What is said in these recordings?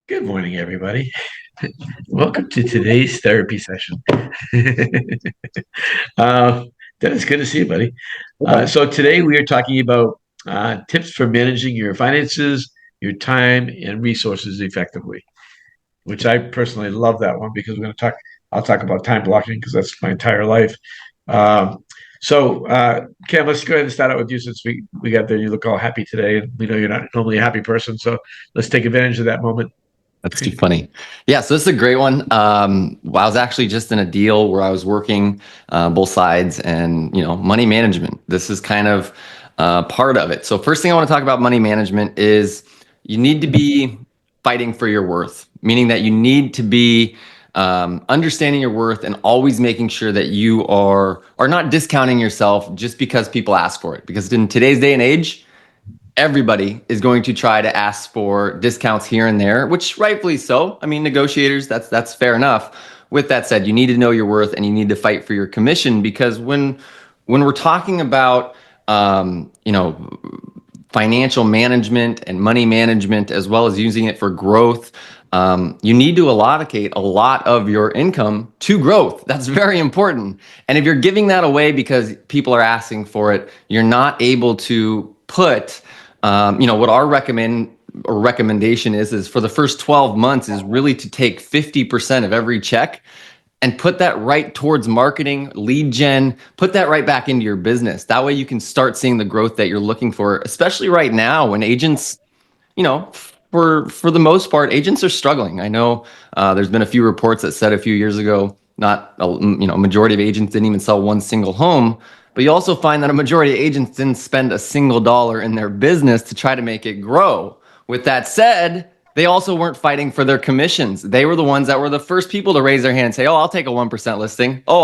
Good morning, everybody. Welcome to today's therapy session. uh, Dennis, good to see you, buddy. So today we are talking about tips for managing your finances, your time, and resources effectively. Which I personally love that one because we're going to talk. I'll talk about time blocking because that's my entire life. Um, Cam, let's go ahead and start out with you since we got there. You look all happy today, and we know you're not normally a happy person. So let's take advantage of that moment. That's too funny. Yeah, so this is a great one. I was actually just in a deal where I was working both sides and, money management. This is kind of part of it. So first thing I want to talk about money management is you need to be fighting for your worth, meaning that you need to be understanding your worth and always making sure that you are not discounting yourself just because people ask for it. Because in today's day and age, everybody is going to try to ask for discounts here and there, which rightfully so. I mean, negotiators, that's fair enough. With that said, you need to know your worth and you need to fight for your commission because when we're talking about financial management and money management as well as using it for growth, you need to allocate a lot of your income to growth. That's very important. And if you're giving that away because people are asking for it, you're not able to put what our recommendation is for the first 12 months is really to take 50% of every check and put that right towards marketing, lead gen, put that right back into your business. That way you can start seeing the growth that you're looking for, especially right now when agents, for the most part, agents are struggling. I know there's been a few reports that said a few years ago, not majority of agents didn't even sell one single home. But you also find that a majority of agents didn't spend a single dollar in their business to try to make it grow. With that said, they also weren't fighting for their commissions. They were the ones that were the first people to raise their hand and say, "Oh, I'll take a 1% listing. Oh,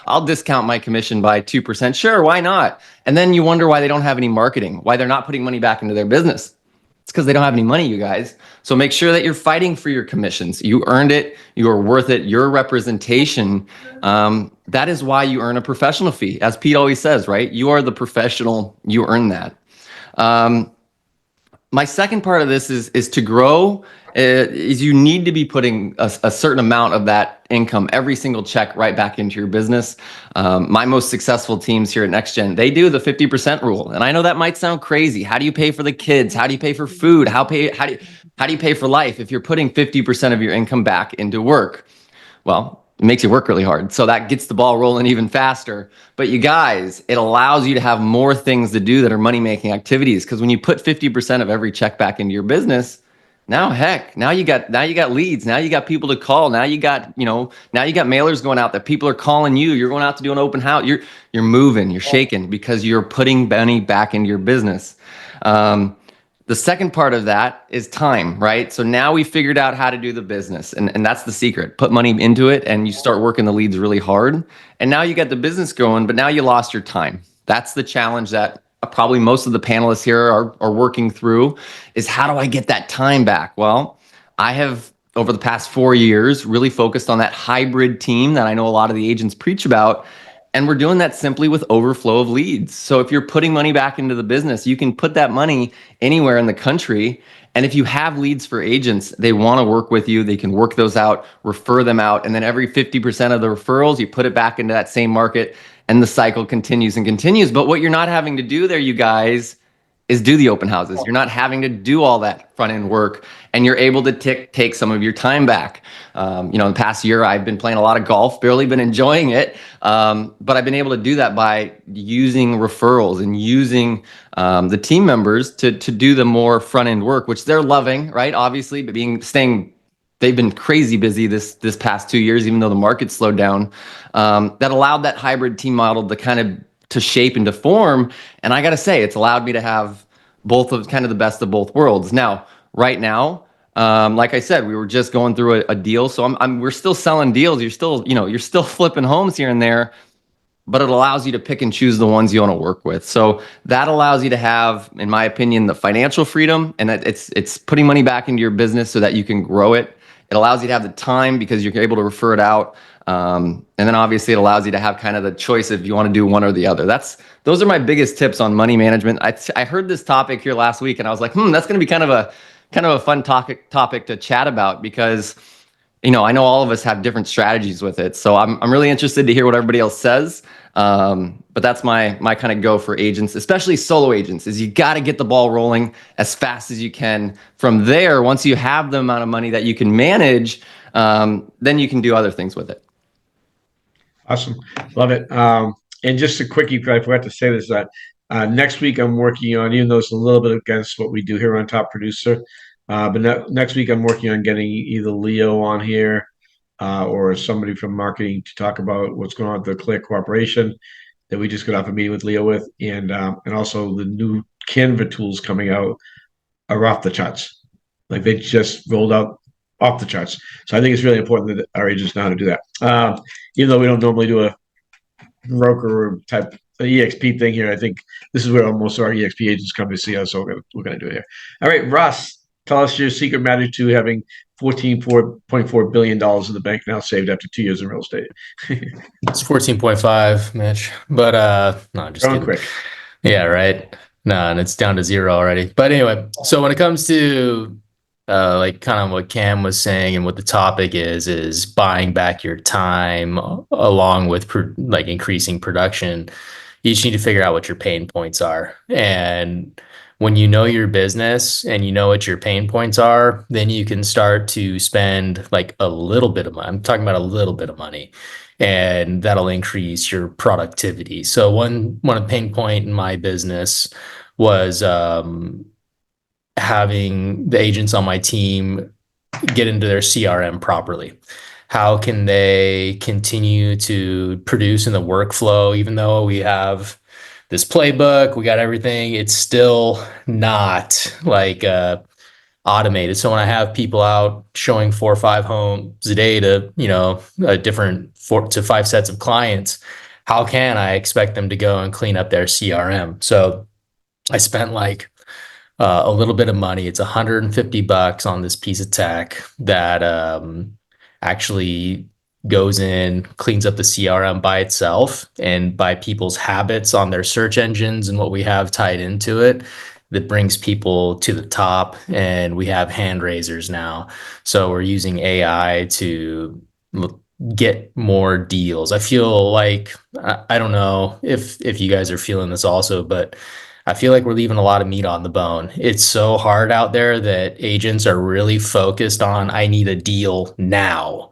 I'll discount my commission by 2%. Sure, why not?" And then you wonder why they don't have any marketing, why they're not putting money back into their business. It's because they don't have any money, you guys. So make sure that you're fighting for your commissions. You earned it. You are worth it. Your representation. That is why you earn a professional fee. As Pete always says, right? You are the professional. You earn that. My second part of this is to grow. Is you need to be putting a certain amount of that income, every single check, right back into your business. My most successful teams here at NextGen, they do the 50% rule, and I know that might sound crazy. How do you pay for the kids? How do you pay for food? How do you pay for life if you're putting 50% of your income back into work? Well, it makes you work really hard. So that gets the ball rolling even faster. But you guys, it allows you to have more things to do that are money-making activities. Because when you put 50% of every check back into your business, now you got leads. Now you got people to call. Now you got mailers going out that people are calling you. You're going out to do an open house. You're moving, you're shaking because you're putting money back into your business. The second part of that is time, right? So now we figured out how to do the business, and that's the secret. Put money into it, and you start working the leads really hard. And now you got the business going, but now you lost your time. That's the challenge that probably most of the panelists here are working through is how do I get that time back? Well, I have, over the past 4 years, really focused on that hybrid team that I know a lot of the agents preach about. And we're doing that simply with overflow of leads. So if you're putting money back into the business, you can put that money anywhere in the country. And if you have leads for agents, they want to work with you. They can work those out, refer them out. And then every 50% of the referrals, you put it back into that same market and the cycle continues and continues. But what you're not having to do there, you guys, is do the open houses. You're not having to do all that front end work, and you're able to take some of your time back. In the past year, I've been playing a lot of golf, barely been enjoying it, but I've been able to do that by using referrals and using the team members to do the more front end work, which they're loving, right? Obviously, but they've been crazy busy this past 2 years, even though the market slowed down. That allowed that hybrid team model to shape and to form. And I got to say, it's allowed me to have both of kind of the best of both worlds. Now, right now, like I said, we were just going through a deal. So we're still selling deals. You're still flipping homes here and there, but it allows you to pick and choose the ones you want to work with. So that allows you to have, in my opinion, the financial freedom, and it's putting money back into your business so that you can grow it. It allows you to have the time because you're able to refer it out. And then obviously it allows you to have kind of the choice if you want to do one or the other. Those are my biggest tips on money management. I heard this topic here last week and I was like, that's going to be kind of kind of a fun topic to chat about because, I know all of us have different strategies with it. So I'm really interested to hear what everybody else says. But that's my kind of go for agents, especially solo agents, is you got to get the ball rolling as fast as you can. From there, once you have the amount of money that you can manage, then you can do other things with it. Awesome. Love it. And just a quickie, because I forgot to say this, that next week I'm working on, even though it's a little bit against what we do here on Top Producer, next week I'm working on getting either Leo on here or somebody from marketing to talk about what's going on with the Clear Corporation that we just got off a meeting with Leo with, and also the new Canva tools coming out are off the charts. Like they just rolled out off the charts. So I think it's really important that our agents know how to do that. Even though we don't normally do a broker type EXP thing here, I think this is where almost our EXP agents come to see us. So we're going to do it here. All right, Russ, tell us your secret magic to having $14.4 billion in the bank now saved after 2 years in real estate. It's 14.5, Mitch. But no, just kidding. Quick. Yeah, right. No, and it's down to 0 already. But anyway, so when it comes to like kind of what Cam was saying and what the topic is buying back your time along with like increasing production, you just need to figure out what your pain points are. And when you know your business and you know what your pain points are, then you can start to spend like a little bit of money. I'm talking about a little bit of money, and that'll increase your productivity. So one pain point in my business was having the agents on my team get into their CRM properly. How can they continue to produce in the workflow, even though we have this playbook, we got everything, it's still not like automated. So when I have people out showing 4 or 5 homes a day to, a different 4 to 5 sets of clients, how can I expect them to go and clean up their CRM? So I spent like a little bit of money. It's $150 on this piece of tech that actually goes in, cleans up the CRM by itself and by people's habits on their search engines and what we have tied into it, that brings people to the top. And we have hand raisers now. So we're using AI to get more deals. I feel like, I don't know if you guys are feeling this also, but I feel like we're leaving a lot of meat on the bone. It's so hard out there that agents are really focused on, I need a deal now.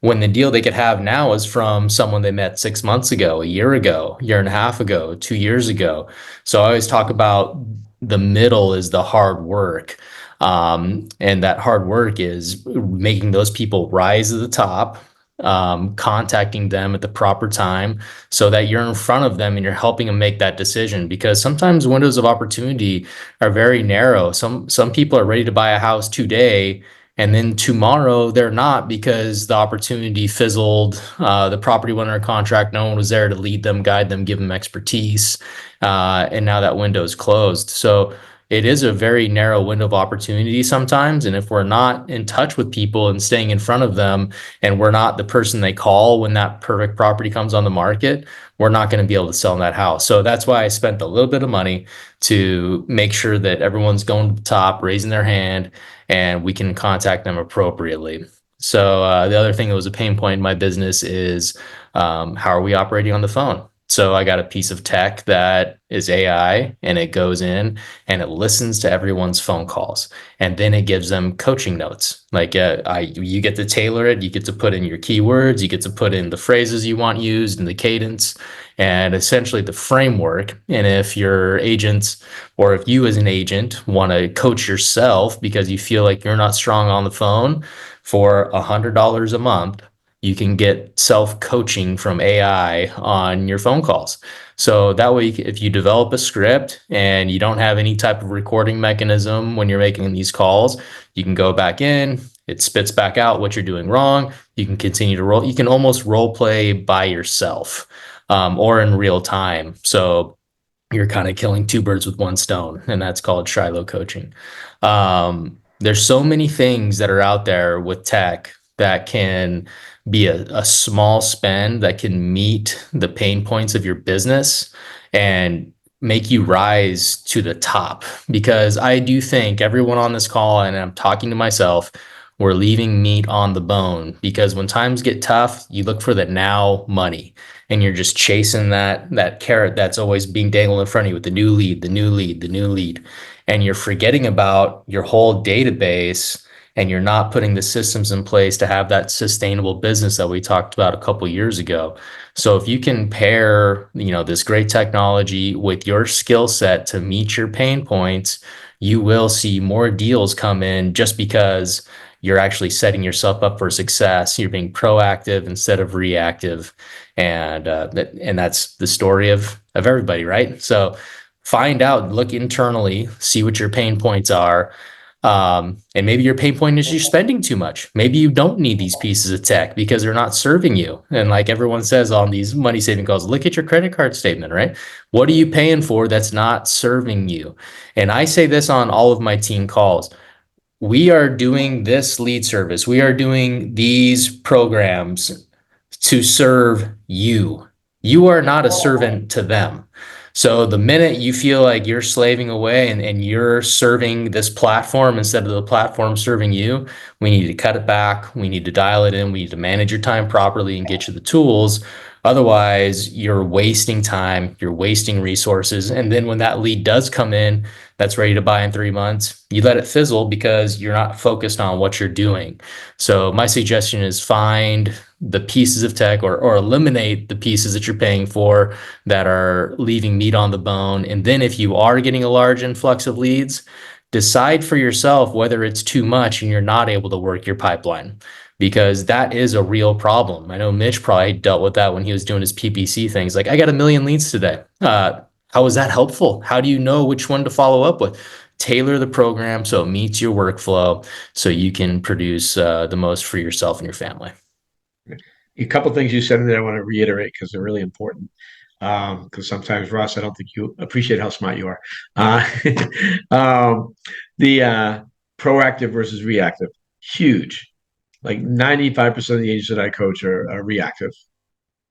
When the deal they could have now is from someone they met 6 months ago, a year ago, year and a half ago, 2 years ago. So I always talk about the middle is the hard work. And that hard work is making those people rise to the top, contacting them at the proper time so that you're in front of them and you're helping them make that decision, because sometimes windows of opportunity are very narrow. Some people are ready to buy a house today and then tomorrow they're not, because the opportunity fizzled, the property went under contract, no one was there to lead them, guide them, give them expertise, and now that window is closed. So it is a very narrow window of opportunity sometimes. And if we're not in touch with people and staying in front of them, and we're not the person they call when that perfect property comes on the market, we're not going to be able to sell that house. So that's why I spent a little bit of money to make sure that everyone's going to the top, raising their hand, and we can contact them appropriately. So the other thing that was a pain point in my business is how are we operating on the phone? So I got a piece of tech that is AI, and it goes in and it listens to everyone's phone calls, and then it gives them coaching notes. Like you get to tailor it, you get to put in your keywords, you get to put in the phrases you want used and the cadence and essentially the framework. And if your agents, or if you as an agent want to coach yourself because you feel like you're not strong on the phone, for $100 a month, you can get self-coaching from AI on your phone calls. So that way, if you develop a script and you don't have any type of recording mechanism when you're making these calls, you can go back in, it spits back out what you're doing wrong. You can continue to roll. You can almost role play by yourself, or in real time. So you're kind of killing 2 birds with 1 stone, and that's called Shiloh coaching. There's so many things that are out there with tech that can be a small spend that can meet the pain points of your business and make you rise to the top, because I do think everyone on this call, and I'm talking to myself, we're leaving meat on the bone, because when times get tough, you look for the now money, and you're just chasing that carrot that's always being dangled in front of you with the new lead, the new lead, the new lead, and you're forgetting about your whole database, and you're not putting the systems in place to have that sustainable business that we talked about a couple years ago. So if you can pair, this great technology with your skill set to meet your pain points, you will see more deals come in, just because you're actually setting yourself up for success. You're being proactive instead of reactive. And that's the story of everybody, right? So find out, look internally, see what your pain points are. And maybe your pain point is you're spending too much. Maybe you don't need these pieces of tech because they're not serving you. And like everyone says on these money saving calls, look at your credit card statement, right? What are you paying for that's not serving you? And I say this on all of my team calls. We are doing this lead service. We are doing these programs to serve you. You are not a servant to them. So the minute you feel like you're slaving away and you're serving this platform instead of the platform serving you, we need to cut it back. We need to dial it in. We need to manage your time properly and get you the tools. Otherwise, you're wasting time, you're wasting resources. And then when that lead does come in, that's ready to buy in 3 months, you let it fizzle because you're not focused on what you're doing. So my suggestion is find the pieces of tech or eliminate the pieces that you're paying for that are leaving meat on the bone. And then if you are getting a large influx of leads, decide for yourself whether it's too much and you're not able to work your pipeline, because that is a real problem. I know Mitch probably dealt with that when he was doing his PPC things. Like, I got 1 million leads today. How is that helpful? How do you know which one to follow up with? Tailor the program so it meets your workflow so you can produce the most for yourself and your family. A couple things you said in there I want to reiterate because they're really important. Because sometimes, Ross, I don't think you appreciate how smart you are. The proactive versus reactive, huge. Like 95% of the agents that I coach are reactive,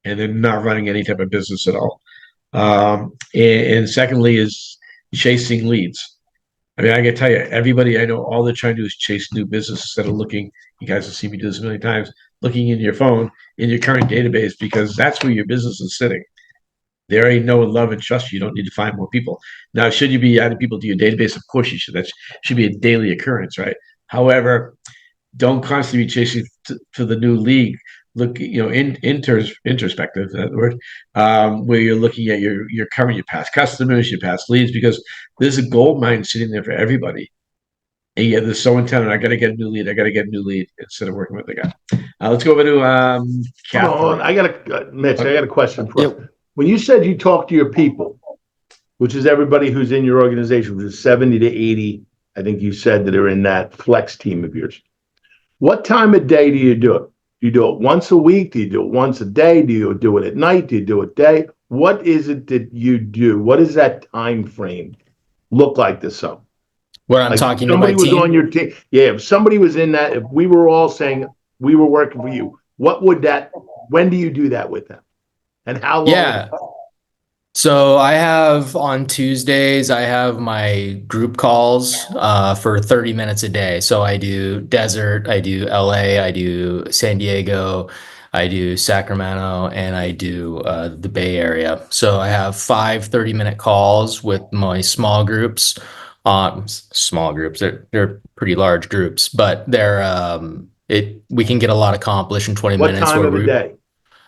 and they're not running any type of business at all. And secondly is chasing leads. I mean, I can tell you, everybody I know, all they're trying to do is chase new business instead of looking. You guys have seen me do this a million times, looking in your phone, in your current database, because that's where your business is sitting. They already know, love, and trust you. You don't need to find more people. Now, should you be adding people to your database? Of course you should. That should be a daily occurrence, right? However, don't constantly be chasing to the new league. Look, introspective, that word, where you're looking at your current, your past customers, your past leads, because there's a gold mine sitting there for everybody. And yet they're so intent on, I got to get a new lead, instead of working with the guy. Let's go over to Catherine. Mitch, I got a question for you. Yep. When you said you talk to your people, which is everybody who's in your organization, which is 70 to 80, I think you said that are in that flex team of yours. What time of day do you do it? Do you do it once a week? Do you do it once a day? Do you do it at night? Do you do it day? What is it that you do? What does that time frame look like to some? Where I'm talking to my team. Somebody was on your team. Yeah, if somebody was in that, if we were all saying we were working for you, when do you do that with them? And how long? Yeah. So I have on Tuesdays, I have my group calls for 30 minutes a day. So I do Desert, I do LA, I do San Diego, I do Sacramento, and I do the Bay Area. So I have 5 30-minute calls with my small groups. Small groups, they're pretty large groups, but we can get a lot accomplished in 20 minutes. What time of the day?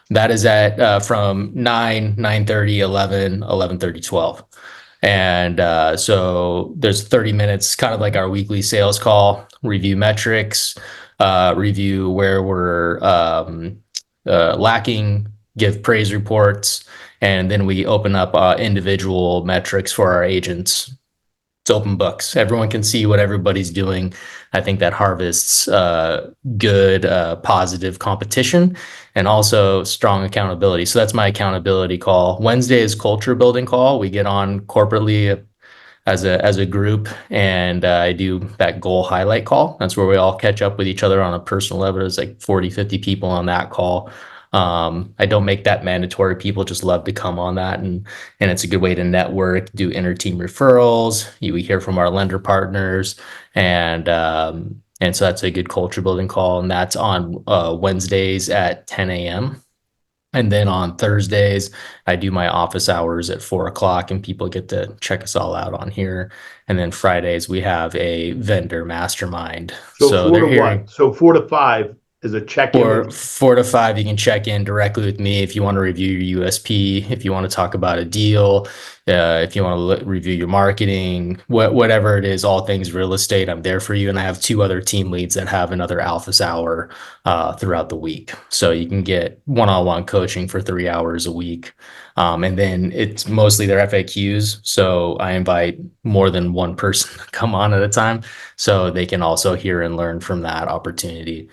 That is at from 9, 9:30, 11, 11:30, 12. And so there's 30 minutes, kind of like our weekly sales call, review metrics, review where we're lacking, give praise reports, and then we open up individual metrics for our agents. It's open books. Everyone can see what everybody's doing. I think that harvests good, positive competition and also strong accountability. So that's my accountability call. Wednesday is culture building call. We get on corporately as a group, and I do that goal highlight call. That's where we all catch up with each other on a personal level. There's like 40, 50 people on that call. I don't make that mandatory. People just love to come on that, and it's a good way to network, do inter-team referrals. We hear from our lender partners, and so that's a good culture building call, and that's on Wednesdays at 10 a.m. And then on Thursdays, I do my office hours at 4 o'clock, and people get to check us all out on here. And then Fridays, we have a vendor mastermind. So, So 4 they're to hearing what? So 4 to 5 is a check-in. for 4 to 5, you can check in directly with me if you want to review your USP, if you want to talk about a deal, if you want to review your marketing, whatever it is, all things real estate, I'm there for you. And I have 2 other team leads that have another Alphas hour throughout the week. So you can get one-on-one coaching for 3 hours a week. And then it's mostly their FAQs. So I invite more than one person to come on at a time so they can also hear and learn from that opportunity.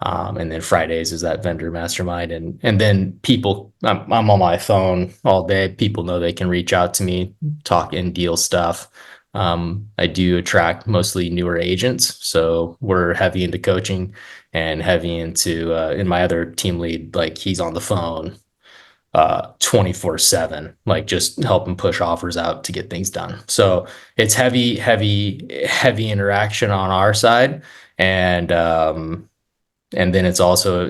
And then Fridays is that vendor mastermind. And then people, I'm on my phone all day. People know they can reach out to me, talk in deal stuff. I do attract mostly newer agents. So we're heavy into coaching and heavy into, in my other team lead, like he's on the phone 24/7, like just helping push offers out to get things done. So it's heavy interaction on our side. And then it's also,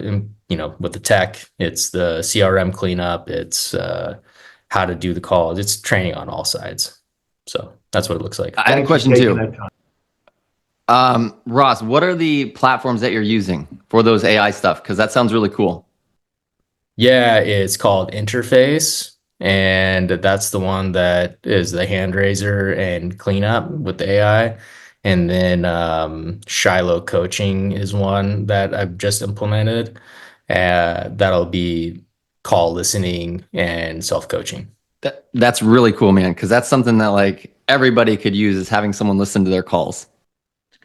with the tech, it's the CRM cleanup, it's how to do the calls, it's training on all sides. So that's what it looks like. I had a question too. Ross, what are the platforms that you're using for those AI stuff? Because that sounds really cool. Yeah, it's called Interface, and that's the one that is the hand raiser and cleanup with the AI. And then Shiloh Coaching is one that I've just implemented. That'll be call listening and self-coaching. That's really cool, man, because that's something that like everybody could use, is having someone listen to their calls.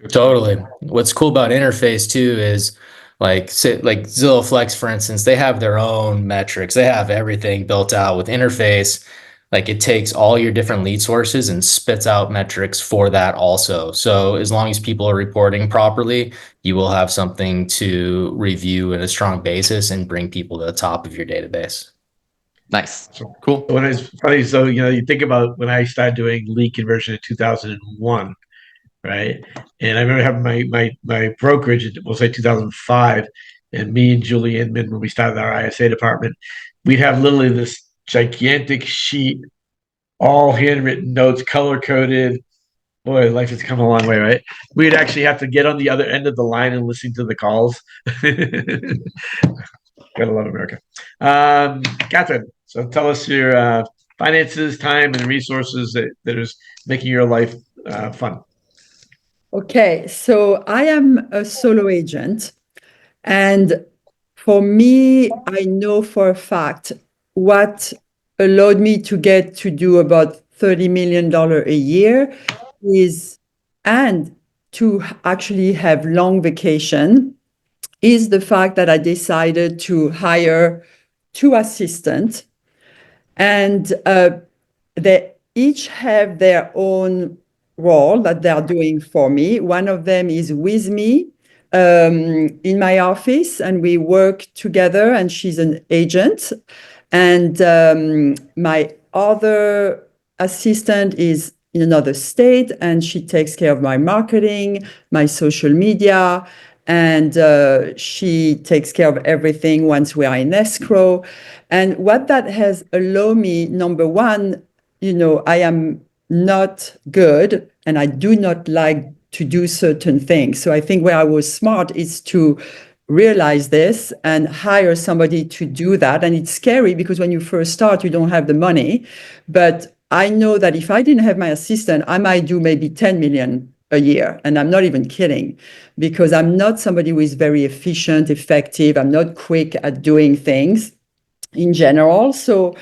Totally. What's cool about Interface too is like Zillow Flex, for instance, they have their own metrics. They have everything built out. With Interface, like it takes all your different lead sources and spits out metrics for that also. So as long as people are reporting properly, you will have something to review in a strong basis and bring people to the top of your database. Nice. Cool. When it's funny, so you think about when I started doing lead conversion in 2001, right? And I remember having my brokerage, we'll say 2005, and me and Julie Inman, when we started our ISA department, we'd have literally this gigantic sheet, all handwritten notes, color coded. Boy, life has come a long way, right? We'd actually have to get on the other end of the line and listen to the calls. Gotta love America. Catherine, so tell us your finances, time, and resources that is making your life fun. Okay, so I am a solo agent, and for me, I know for a fact what allowed me to get to do about $30 million a year and to actually have long vacation is the fact that I decided to hire 2 assistants, and they each have their own role that they're doing for me. One of them is with me in my office, and we work together, and she's an agent. And my other assistant is in another state, and she takes care of my marketing, my social media, and she takes care of everything once we are in escrow. And what that has allowed me, number one, I am not good and I do not like to do certain things. So I think where I was smart is to realize this and hire somebody to do that. And it's scary because when you first start, you don't have the money. But I know that if I didn't have my assistant, I might do maybe 10 million a year. And I'm not even kidding, because I'm not somebody who is very efficient, effective. I'm not quick at doing things in general. So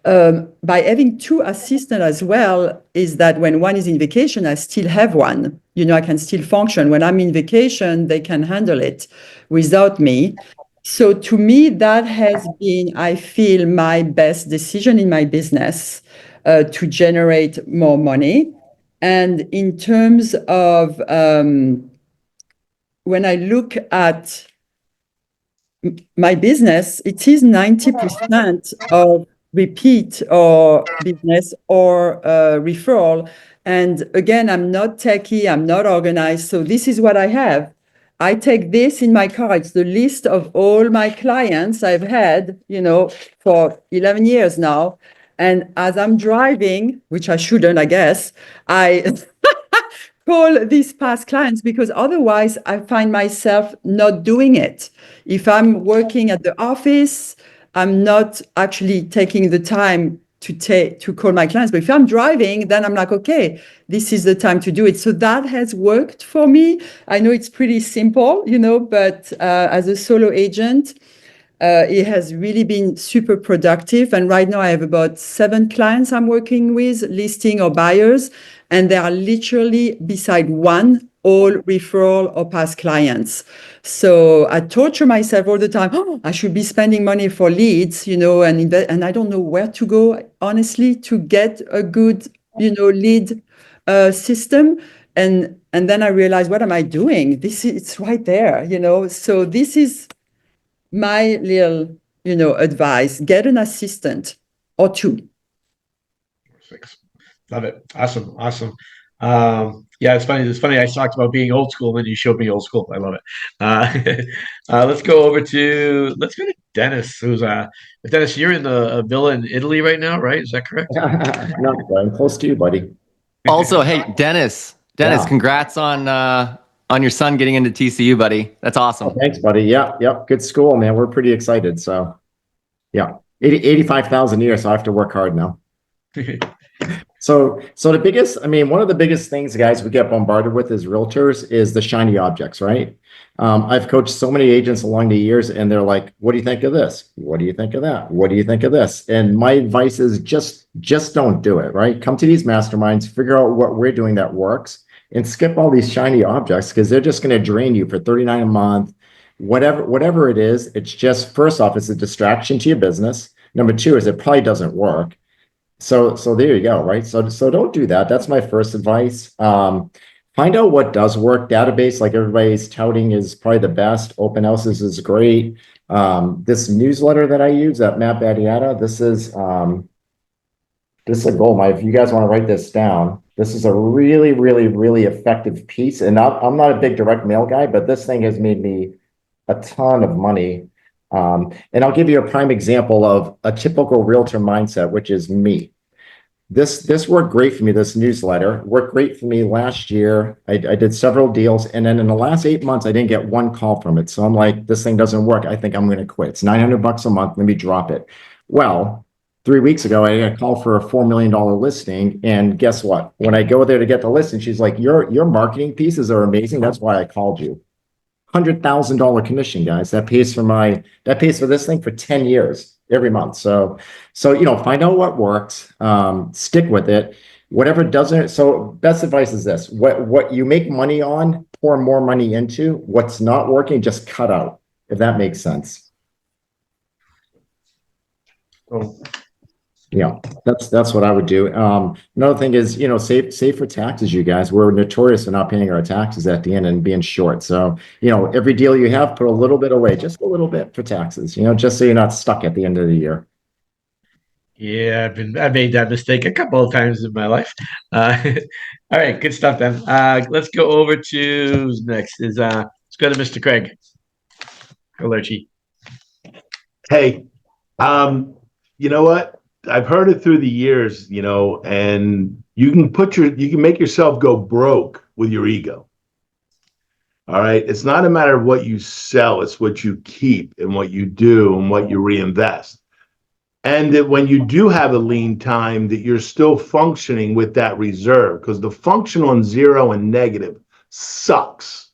by having 2 assistants as well, is that when one is in vacation, I still have one. I can still function. When I'm in vacation, they can handle it without me. So to me, that has been, I feel, my best decision in my business to generate more money. And in terms of when I look at my business, it is 90% of repeat or business or referral. And again, I'm not techie, I'm not organized. So this is what I have. I take this in my car. It's the list of all my clients I've had, for 11 years now. And as I'm driving, which I shouldn't, I guess, I call these past clients because otherwise I find myself not doing it. If I'm working at the office, I'm not actually taking the time to call my clients. But if I'm driving, then I'm like, okay, this is the time to do it. So that has worked for me. I know it's pretty simple, but as a solo agent, it has really been super productive. And right now I have about 7 clients I'm working with, listing or buyers, and they are literally beside one, all referral or past clients. So I torture myself all the time. Oh, I should be spending money for leads, and I don't know where to go, honestly, to get a good, lead system. And then I realized, what am I doing? It's right there, So this is my little, advice: get an assistant or 2. Six. Love it. Awesome. Awesome. Yeah, it's funny. It's funny. I talked about being old school, and you showed me old school. I love it. Let's go to Dennis. Dennis, you're in a villa in Italy right now, right? Is that correct? No, I'm close to you, buddy. Also, hey, Dennis, Yeah. congrats on your son getting into TCU, buddy. That's awesome. Thanks, buddy. Yeah, yep. Good school, man. We're pretty excited. So, yeah, 85,000 a year. So I have to work hard now. So one of the biggest things, guys, we get bombarded with as realtors is the shiny objects, right? I've coached so many agents along the years, and they're like, "What do you think of this? What do you think of that? What do you think of this?" And my advice is just don't do it, right? Come to these masterminds, figure out what we're doing that works, and skip all these shiny objects because they're just going to drain you for $39 a month, whatever it is. It's just, first off, it's a distraction to your business. Number 2 is it probably doesn't work. So there you go, right? So don't do that. That's my first advice. Find out what does work. Database, like everybody's touting, is probably the best. Open houses is great. This newsletter that I use at Matt Battiata, this is a gold mine. If you guys want to write this down, this is a really, really, really effective piece. And I'm not a big direct mail guy, but this thing has made me a ton of money. And I'll give you a prime example of a typical realtor mindset, which is me. This worked great for me. This newsletter worked great for me last year. I did several deals, and then in the last 8 months, I didn't get one call from it. So I'm like, this thing doesn't work. I think I'm going to quit. It's $900 a month. Let me drop it. Well, 3 weeks ago, I got a call for a $4 million listing, and guess what? When I go there to get the listing, she's like, "Your marketing pieces are amazing. That's why I called you." $100,000 commission, guys. That pays for this thing for 10 years every month. So find out what works, stick with it. Whatever doesn't. So best advice is this: what you make money on, pour more money into. What's not working, just cut out. If that makes sense. Oh. Yeah, that's what I would do. Another thing is, save for taxes, you guys. We're notorious for not paying our taxes at the end and being short. So, every deal you have, put a little bit away, just a little bit for taxes, just so you're not stuck at the end of the year. Yeah, I've made that mistake a couple of times in my life. All right, good stuff then. Let's go over to who's next. Let's go to Mr. Craig Galerchi. Hey, you know what? I've heard it through the years, and you can make yourself go broke with your ego. All right. It's not a matter of what you sell, it's what you keep and what you do and what you reinvest. And that when you do have a lean time, that you're still functioning with that reserve, because the function on 0 and negative sucks.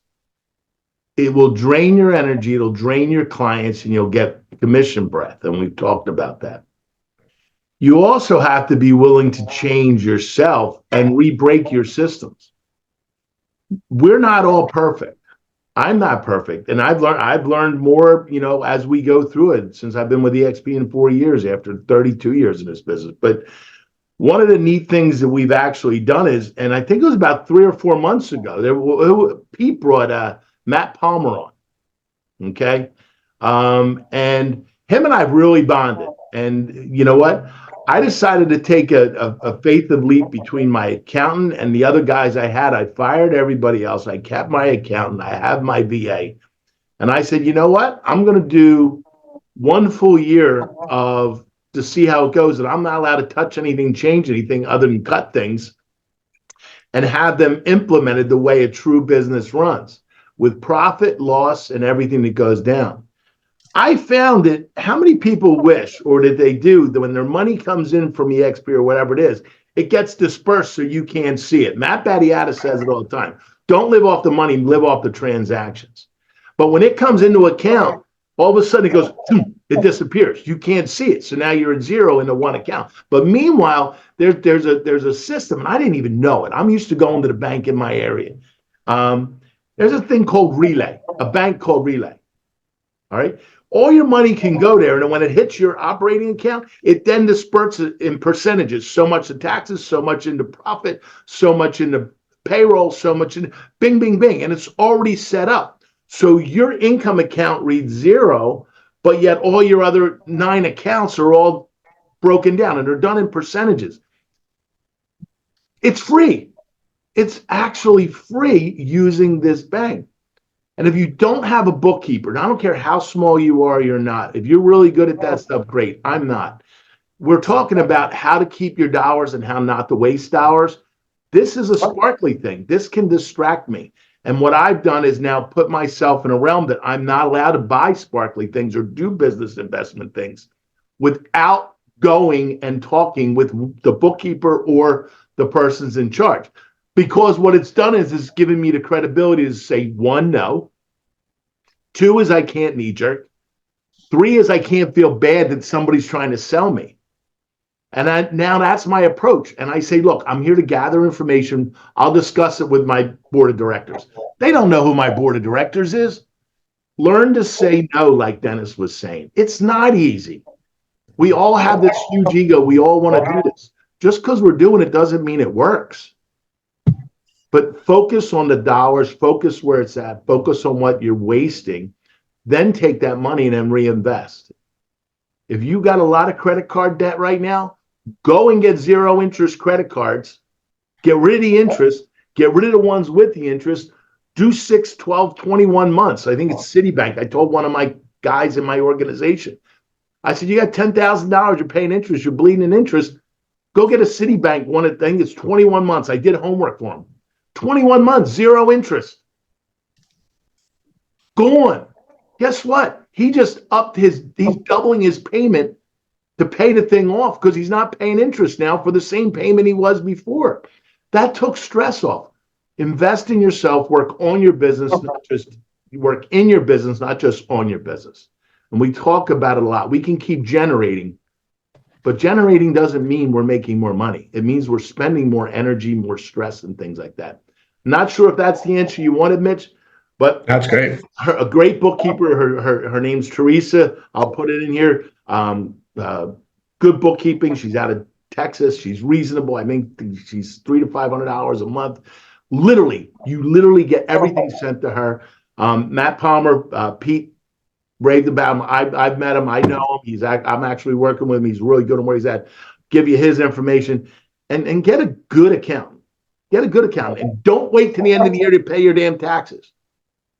It will drain your energy, it'll drain your clients, and you'll get commission breath. And we've talked about that. You also have to be willing to change yourself and re-break your systems. We're not all perfect. I'm not perfect. And I've learned more, as we go through it, since I've been with EXP in 4 years after 32 years in this business. But one of the neat things that we've actually done is, and I think it was about 3 or 4 months ago, Pete brought Matt Palmer on. Okay. And him and I really bonded. And you know what? I decided to take a faith of leap between my accountant and the other guys I had. I fired everybody else. I kept my accountant. I have my VA. And I said, you know what? I'm going to do one full year to see how it goes. And I'm not allowed to touch anything, change anything other than cut things and have them implemented the way a true business runs with profit, loss, and everything that goes down. I found that how many people wish, or did they do, that when their money comes in from EXP or whatever it is, it gets dispersed so you can't see it. Matt Battiata says it all the time. Don't live off the money, live off the transactions. But when it comes into account, all of a sudden it goes, it disappears. You can't see it. So now you're at zero into one account. But meanwhile, there's a system, and I didn't even know it. I'm used to going to the bank in my area. There's a thing called Relay, a bank called Relay. All right. All your money can go there. And when it hits your operating account, it then disperses in percentages. So much in taxes, so much into profit, so much into payroll, so much in bing, bing, bing. And it's already set up. So your income account reads zero, but yet all your other 9 accounts are all broken down and they're done in percentages. It's free. It's actually free using this bank. And if you don't have a bookkeeper, and I don't care how small you are, you're not. If you're really good at that stuff, great. I'm not. We're talking about how to keep your dollars and how not to waste dollars. This is a sparkly thing. This can distract me. And what I've done is now put myself in a realm that I'm not allowed to buy sparkly things or do business investment things without going and talking with the bookkeeper or the persons in charge. Because what it's done is it's given me the credibility to say, 1, no. 2 is I can't knee jerk. 3 is I can't feel bad that somebody's trying to sell me. And now that's my approach. And I say, look, I'm here to gather information. I'll discuss it with my board of directors. They don't know who my board of directors is. Learn to say no, like Dennis was saying. It's not easy. We all have this huge ego. We all want to do this. Just because we're doing it doesn't mean it works. But focus on the dollars, focus where it's at, focus on what you're wasting, then take that money and then reinvest. If you got a lot of credit card debt right now, go and get 0 interest credit cards, get rid of the interest, get rid of the ones with the interest, do 6, 12, 21 months. I think it's Citibank. I told one of my guys in my organization, I said, you got $10,000, you're paying interest, you're bleeding in interest. Go get a Citibank one. I think it's 21 months. I did homework for him. 21 months, 0 interest. Gone. Guess what? He just he's doubling his payment to pay the thing off because he's not paying interest now for the same payment he was before. That took stress off. Invest in yourself, work on your business, not just work in your business, not just on your business. And we talk about it a lot. We can keep generating, but generating doesn't mean we're making more money. It means we're spending more energy, more stress, and things like that. Not sure if that's the answer you wanted, Mitch, but That's great. a great bookkeeper. Her name's Teresa. I'll put it in here. Good bookkeeping. She's out of Texas. She's reasonable. I think she's $300 to $500 a month. Literally, you literally get everything sent to her. Matt Palmer, Pete raved about him. I've met him. I know him. I'm actually working with him. He's really good on where he's at. Give you his information and get a good accountant. Get a good accountant and don't wait till the end of the year to pay your damn taxes.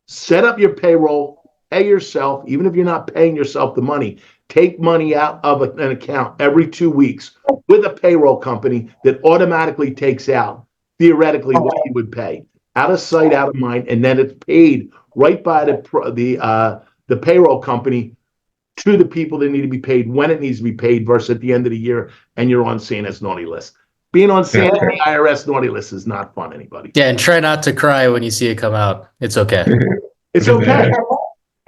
Set up your payroll, pay yourself, even if you're not paying yourself the money. Take money out of an account every 2 weeks with a payroll company that automatically takes out, theoretically, what you would pay. Out of sight, out of mind, and then it's paid right by the payroll company to the people that need to be paid when it needs to be paid versus at the end of the year, and you're on Santa's naughty list. Being on Santa's IRS naughty list is not fun, anybody. Yeah, and try not to cry when you see it come out. It's okay. It's okay.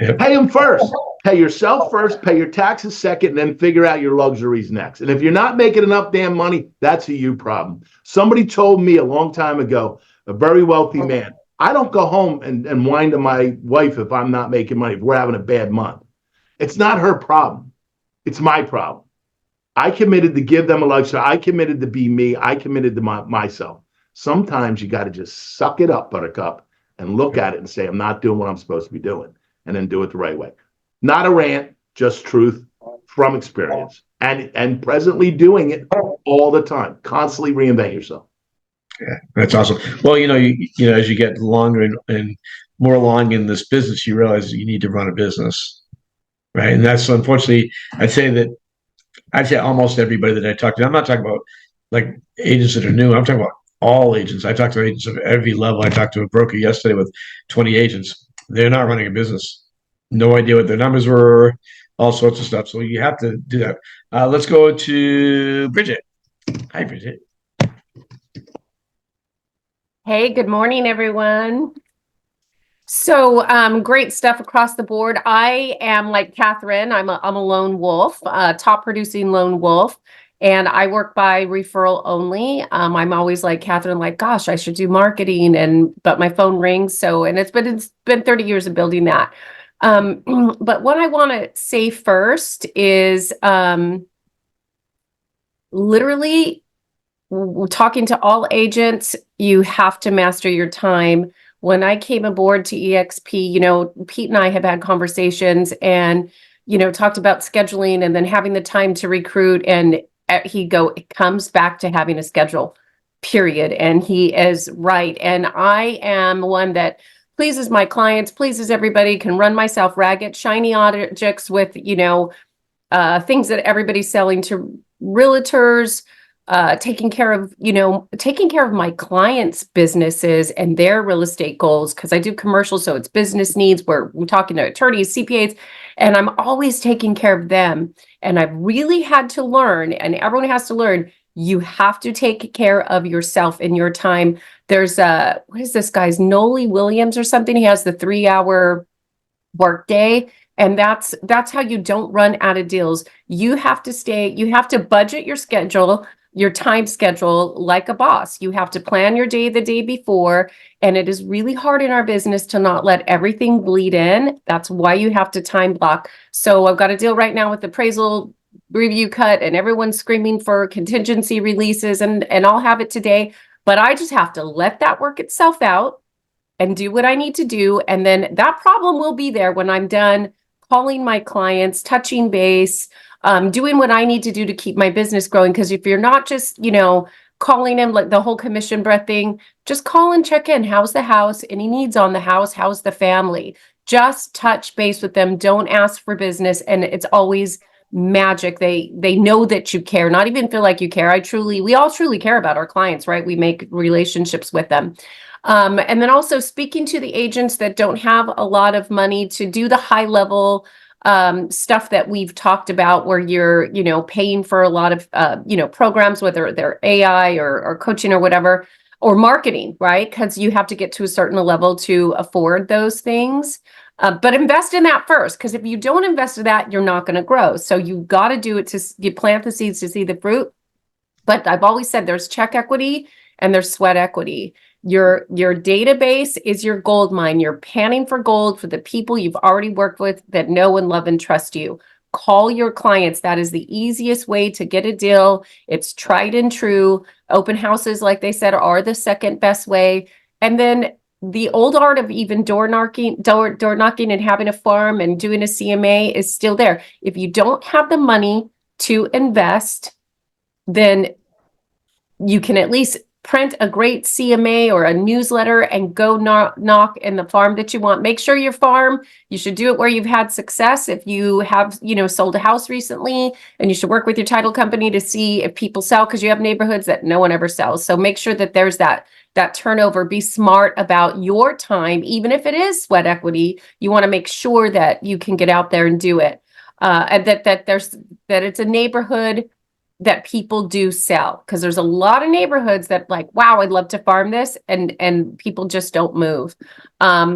Yep. Pay them first. Pay yourself first, pay your taxes second, and then figure out your luxuries next. And if you're not making enough damn money, that's a you problem. Somebody told me a long time ago, a very wealthy man, I don't go home and whine to my wife if I'm not making money, if we're having a bad month. It's not her problem. It's my problem. I committed to give them a luxury. I committed to be me. I committed to myself. Sometimes you got to just suck it up, Buttercup, and look at it and say, I'm not doing what I'm supposed to be doing, and then do it the right way. Not a rant, just truth from experience, and presently doing it all the time. Constantly reinvent yourself. Yeah, that's awesome. Well, as you get longer and more along in this business, you realize you need to run a business, right? And that's unfortunately, I'd say almost everybody that I talk to. I'm not talking about like agents that are new. I'm talking about all agents. I talk to agents of every level. I talked to a broker yesterday with 20 agents. They're not running a business. No idea what their numbers were, all sorts of stuff. So you have to do that. Let's go to Bridget. Hi, Bridget. Hey, good morning, everyone. So great stuff across the board. I am like Catherine. I'm a lone wolf, top producing lone wolf, and I work by referral only. I'm always like Catherine, like, gosh, I should do marketing, but my phone rings. So, and it's been 30 years of building that. But what I want to say first is literally talking to all agents, you have to master your time. When I came aboard to EXP, Pete and I have had conversations and, talked about scheduling and then having the time to recruit. And it comes back to having a schedule, period. And he is right. And I am one that pleases my clients, pleases everybody, can run myself ragged, shiny objects with, things that everybody's selling to realtors, taking care of my clients' businesses and their real estate goals, because I do commercial, so it's business needs. We're talking to attorneys, CPAs, and I'm always taking care of them. And I've really had to learn, and everyone has to learn, you have to take care of yourself in your time. There's what is this guy's, Noli Williams or something? He has the 3-hour workday. And that's how you don't run out of deals. You have to budget your schedule, your time schedule like a boss. You have to plan your day the day before. And it is really hard in our business to not let everything bleed in. That's why you have to time block. So I've got a deal right now with appraisal review cut, and everyone's screaming for contingency releases, and I'll have it today. But I just have to let that work itself out and do what I need to do. And then that problem will be there when I'm done calling my clients, touching base, doing what I need to do to keep my business growing. Because if you're not just, calling them like the whole commission breath thing, just call and check in. How's the house? Any needs on the house? How's the family? Just touch base with them. Don't ask for business. And it's always magic. They know that you care, not even feel like you care. We all truly care about our clients, right? We make relationships with them. And then also speaking to the agents that don't have a lot of money to do the high level stuff that we've talked about, where you're, paying for a lot of, programs, whether they're AI or coaching or whatever, or marketing, right? Because you have to get to a certain level to afford those things. But invest in that first, because if you don't invest in that, you're not going to grow. So you got to do it you plant the seeds to see the fruit. But I've always said there's check equity and there's sweat equity. Your database is your gold mine. You're panning for gold for the people you've already worked with that know and love and trust you. Call your clients. That is the easiest way to get a deal. It's tried and true. Open houses, like they said, are the second best way. And then the old art of even door knocking and having a farm and doing a CMA is still there. If you don't have the money to invest, then you can at least print a great CMA or a newsletter and go knock in the farm that you want. Make sure your farm, you should do it where you've had success. If you have, sold a house recently, and you should work with your title company to see if people sell, because you have neighborhoods that no one ever sells. So make sure that there's that turnover. Be smart about your time. Even if it is sweat equity, you want to make sure that you can get out there and do it. And that it's a neighborhood that people do sell, because there's a lot of neighborhoods that like, wow, I'd love to farm this, and people just don't move.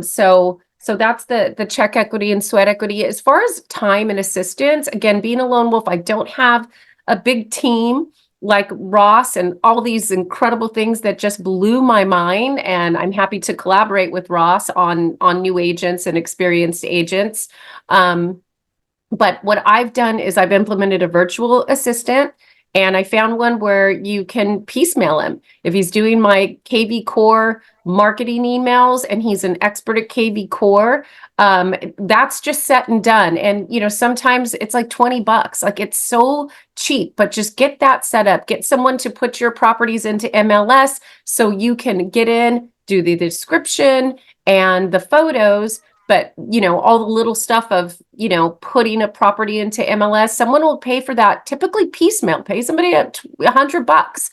So that's the check equity and sweat equity. As far as time and assistance, again, being a lone wolf, I don't have a big team like Ross and all these incredible things that just blew my mind. And I'm happy to collaborate with Ross on new agents and experienced agents. But what I've done is I've implemented a virtual assistant. And I found one where you can piecemeal him. If he's doing my KV Core marketing emails and he's an expert at KV Core, that's just set and done. And, you know, sometimes it's like $20. Like, it's so cheap, but just get that set up. Get someone to put your properties into MLS so you can get in, do the description and the photos. But, you know, all the little stuff of, you know, putting a property into MLS, someone will pay for that. Typically piecemeal, pay somebody $100.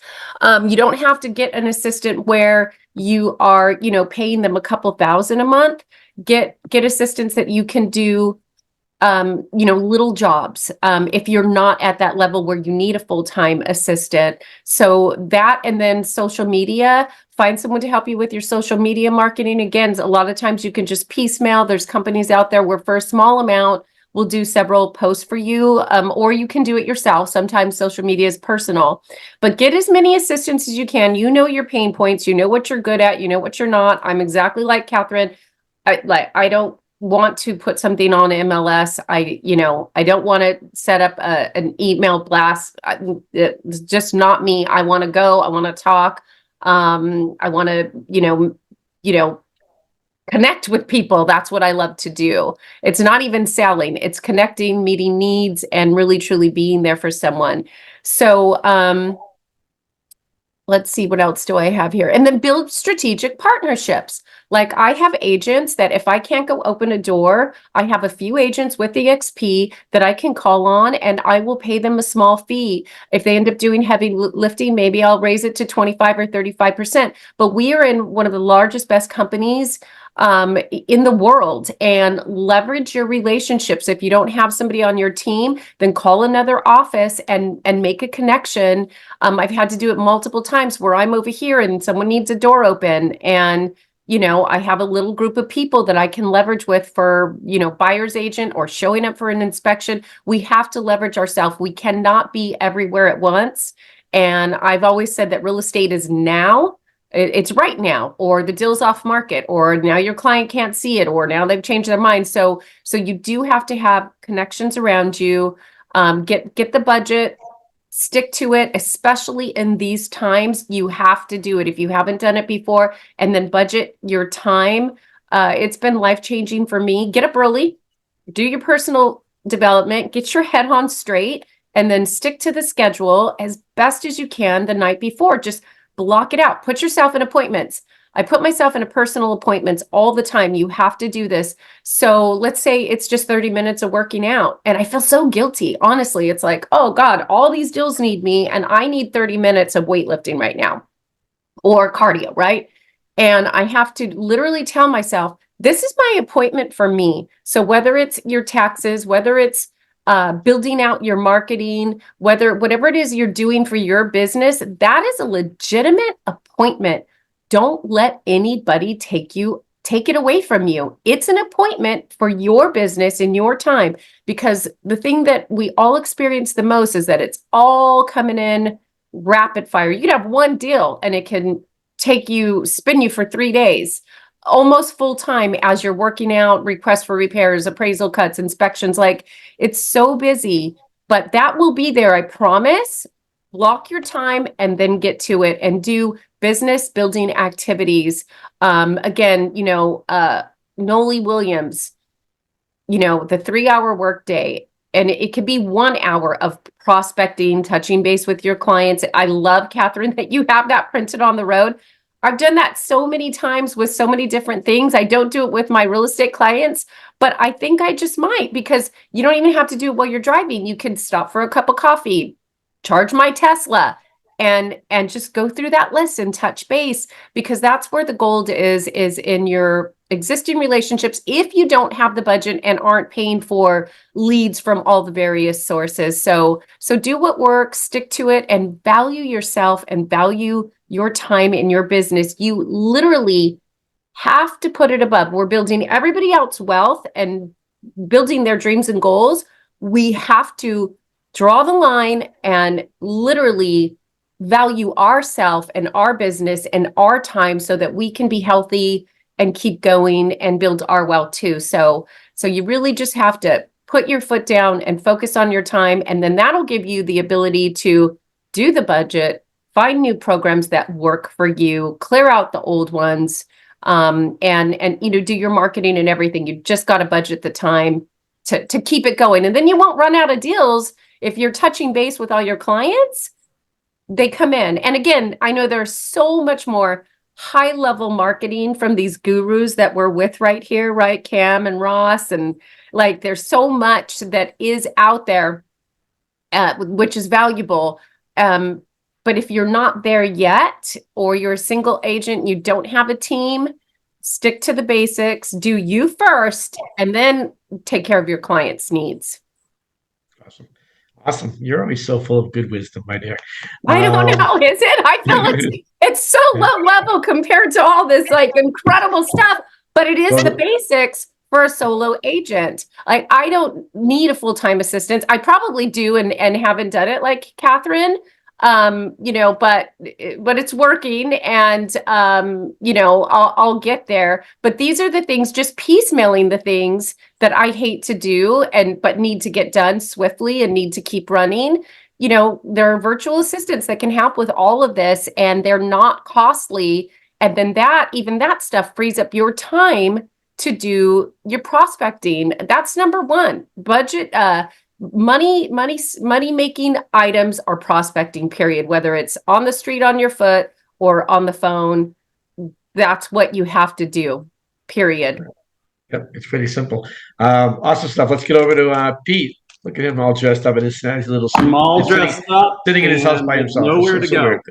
You don't have to get an assistant where you are, you know, paying them a couple thousand a month. Get assistants that you can do, you know, little jobs, if you're not at that level where you need a full-time assistant. So that, and then social media, find someone to help you with your social media marketing. Again, a lot of times you can just piecemeal. There's companies out there where for a small amount, we'll do several posts for you, or you can do it yourself. Sometimes social media is personal, but get as many assistants as you can. You know your pain points, you know what you're good at, you know what you're not. I'm exactly like Catherine. I don't want to put something on MLS. I don't want to set up an email blast. It's just not me. I want to go. I want to talk. I want to, you know, connect with people. That's what I love to do. It's not even selling. It's connecting, meeting needs, and really truly being there for someone. So, let's see, what else do I have here? And then build strategic partnerships. Like, I have agents that if I can't go open a door, I have a few agents with EXP that I can call on, and I will pay them a small fee. If they end up doing heavy lifting, maybe I'll raise it to 25 or 35%. But we are in one of the largest, best companies in the world, and leverage your relationships. If you don't have somebody on your team, then call another office and make a connection. I've had to do it multiple times where I'm over here and someone needs a door open, and you know, I have a little group of people that I can leverage with for, you know, buyer's agent or showing up for an inspection. We have to leverage ourselves. We cannot be everywhere at once. And I've always said that real estate is now. It's right now, or the deal's off market, or now your client can't see it, or now they've changed their mind. So you do have to have connections around you. Get the budget, stick to it, especially in these times. You have to do it if you haven't done it before, and then budget your time. It's been life-changing for me. Get up early, do your personal development, get your head on straight, and then stick to the schedule as best as you can the night before. Just block it out. Put yourself in appointments. I put myself in personal appointments all the time. You have to do this. So let's say it's just 30 minutes of working out, and I feel so guilty. Honestly, it's like, oh God, all these deals need me, and I need 30 minutes of weightlifting right now or cardio, right? And I have to literally tell myself, this is my appointment for me. So whether it's your taxes, whether it's building out your marketing, whatever it is you're doing for your business, that is a legitimate appointment. Don't let anybody take it away from you. It's an appointment for your business in your time, because the thing that we all experience the most is that it's all coming in rapid fire. You could have one deal and it can spin you for 3 days, almost full time, as you're working out, requests for repairs, appraisal cuts, inspections. Like, it's so busy, but that will be there. I promise. Block your time and then get to it and do business building activities. Again, you know, Noli Williams, you know, the 3-hour workday, and it could be 1 hour of prospecting, touching base with your clients. I love, Catherine, that you have that printed on the road. I've done that so many times with so many different things. I don't do it with my real estate clients, but I think I just might, because you don't even have to do it while you're driving. You can stop for a cup of coffee, charge my Tesla, and just go through that list and touch base, because that's where the gold is in your existing relationships. If you don't have the budget and aren't paying for leads from all the various sources. So do what works, stick to it, and value yourself and value your time in your business. You literally have to put it above. We're building everybody else's wealth and building their dreams and goals. We have to draw the line and literally value ourselves and our business and our time so that we can be healthy and keep going and build our wealth too. So you really just have to put your foot down and focus on your time, and then that'll give you the ability to do the budget, find new programs that work for you, clear out the old ones, and you know, do your marketing and everything. You just got to budget the time to keep it going, and then you won't run out of deals if you're touching base with all your clients. They come in, and again, I know there's so much more high level marketing from these gurus that we're with right here, right, Cam and Ross, and like there's so much that is out there, which is valuable. But if you're not there yet, or you're a single agent, you don't have a team, stick to the basics, do you first, and then take care of your clients' needs. Awesome. Awesome. You're always so full of good wisdom, my dear. I don't know, is it? I feel it's so low level compared to all this like incredible stuff, but it is the basics for a solo agent. Like, I don't need a full-time assistant. I probably do and haven't done it like Catherine. You know, but it's working, and you know, I'll get there. But these are the things, just piecemealing the things that I hate to do but need to get done swiftly and need to keep running. You know, there are virtual assistants that can help with all of this, and they're not costly. And then even that stuff frees up your time to do your prospecting. That's number one. Budget, money making items are prospecting, period. Whether it's on the street, on your foot, or on the phone, that's what you have to do, period. Yep, it's pretty simple. Awesome stuff. Let's get over to Pete. Look at him all dressed up in his nice little suit. I'm all dressed up. Sitting in his house by himself. Nowhere to go. Weird.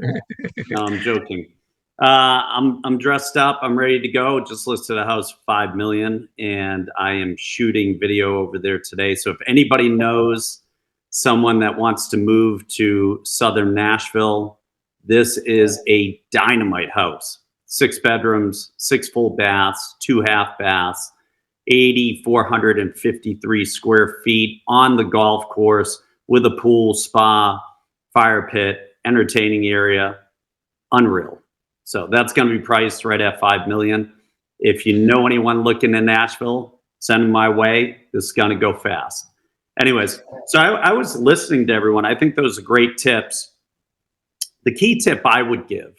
No, I'm joking. I'm dressed up. I'm ready to go. Just listed a house 5 million, and I am shooting video over there today. So if anybody knows someone that wants to move to southern Nashville, this is a dynamite house. 6 bedrooms, 6 full baths, 2 half baths, 8,453 square feet on the golf course with a pool, spa, fire pit, entertaining area. Unreal. So that's going to be priced right at 5 million. If you know anyone looking in Nashville, send them my way. This is going to go fast. Anyways, so I was listening to everyone. I think those are great tips. The key tip I would give